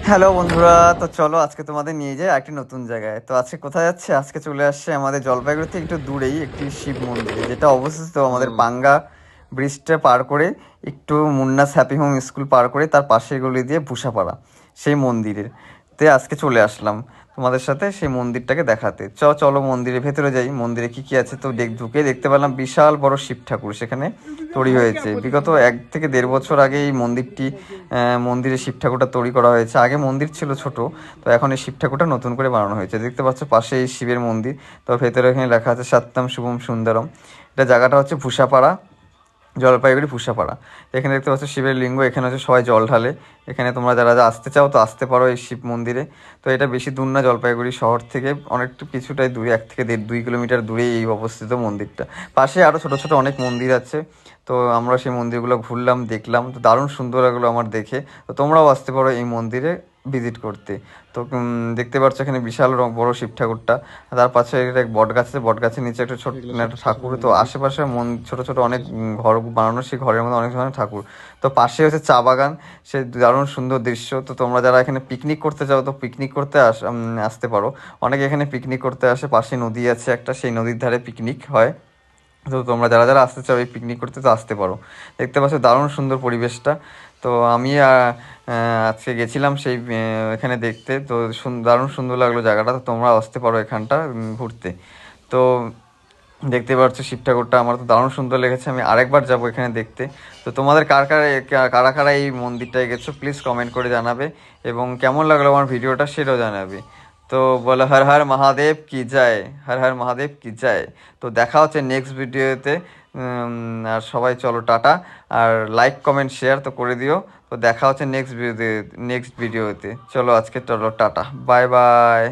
Hello বন্ধুরা, তো চলো আজকে তোমাদের নিয়ে যাই একটি নতুন জায়গায়। তো আজকে কোথায় যাচ্ছে? আজকে চলে আসছে আমাদের জলপাইগুড়ি থেকে একটু দূরেই একটি শিব মন্দিরে, যেটা অবস্থিত আমাদের হুম। পাঙ্গা ব্রিজটা পার করে, একটু মুন্নাস হ্যাপি হোম স্কুল পার করে তার পাশের গলি দিয়ে ভুষাপাড়া সেই মন্দিরের তে আজকে চলে আসলাম তোমাদের সাথে সেই মন্দিরটাকে দেখাতে। চলো মন্দিরের ভেতরে যাই। মন্দিরে কি কি আছে তো ঢুকে দেখতে পেলাম বিশাল বড় শিব ঠাকুর সেখানে তৈরি হয়েছে। বিগত 1 থেকে 1.5 বছর আগে এই মন্দিরটি মন্দিরে শিব ঠাকুরটা তৈরি করা হয়েছে। আগে মন্দির ছিল ছোট, তো এখন এই শিব ঠাকুরটা নতুন করে বানানো হয়েছে। দেখতে পাচ্ছ পাশে এই শিবের মন্দির। তো ভেতরে এখানে লেখা আছে সত্যম শুভম সুন্দরম। এটা জায়গাটা হচ্ছে ভূষাপাড়া, জলপাইগুড়ি ভূষাপাড়া। এখানে দেখতে পাচ্ছ শিবের লিঙ্গ, এখানে হচ্ছে সবাই জল ঢালে। এখানে তোমরা যারা যা আসতে চাও তো আসতে পারো এই শিব মন্দিরে। তো এটা বেশি দূর না জলপাইগুড়ি শহর থেকে, অনেকটা কিছুটাই দূরে, 1 থেকে 2 কিলোমিটার দূরে এই অবস্থিত মন্দিরটা। পাশে আরও ছোট ছোট অনেক মন্দির আছে। তো আমরা সেই মন্দিরগুলো ঘুরলাম, দেখলাম, তো দারুণ সুন্দর লাগলো আমার দেখে। তো তোমরাও আসতে পারো এই মন্দিরে ভিজিট করতে। তো দেখতে পাচ্ছ এখানে বিশাল বড় শিব ঠাকুরটা। তার পাশে একটা বট গাছ আছে, বট গাছের নিচে একটা ছোট এগুলো সব একটা ঠাকুর। শাশুড়ি তো দিদি। আশেপাশে ছোট ছোট অনেক ঘর বানানো, সেই ঘরের মধ্যে অনেক ধরনের ঠাকুর। তো পাশে হচ্ছে চা বাগান, সে দারুণ সুন্দর দৃশ্য। তো তোমরা যারা এখানে পিকনিক করতে চাও তো পিকনিক করতে আসতে পারো। অনেকে এখানে পিকনিক করতে আসে, পাশে নদী আছে একটা, সেই নদীর ধারে পিকনিক হয়। তো তোমরা যারা যারা আসতে চাও এই পিকনিক করতে তো আসতে পারো। দেখতে পাচ্ছ দারুণ সুন্দর পরিবেশটা। তো আমি আজকে গেছিলাম সেই এখানে দেখতে। তো দারুণ সুন্দর লাগলো জায়গাটা। তো তোমরা আসতে পারো এখানটা ঘুরতে। তো দেখতে পাচ্ছ শিব ঠাকুরটা আমার তো দারুণ সুন্দর লেগেছে, আমি আরেকবার যাবো এখানে দেখতে। তো তোমাদের কারা কারা এই মন্দিরটায় গেছো প্লিজ কমেন্ট করে জানাবে, এবং কেমন লাগলো আমার ভিডিওটা সেটাও জানাবে। তো বলো হর হর মহাদেব কি জয়, হর হর মহাদেব কি জয়। তো দেখা হচ্ছে নেক্সট ভিডিওতে। আর সবাই চলো টাটা। আর লাইক কমেন্ট শেয়ার তো করে দিও। তো দেখা হচ্ছে নেক্সট ভিডিওতে। চলো আজকে চলো টাটা, বাই বাই।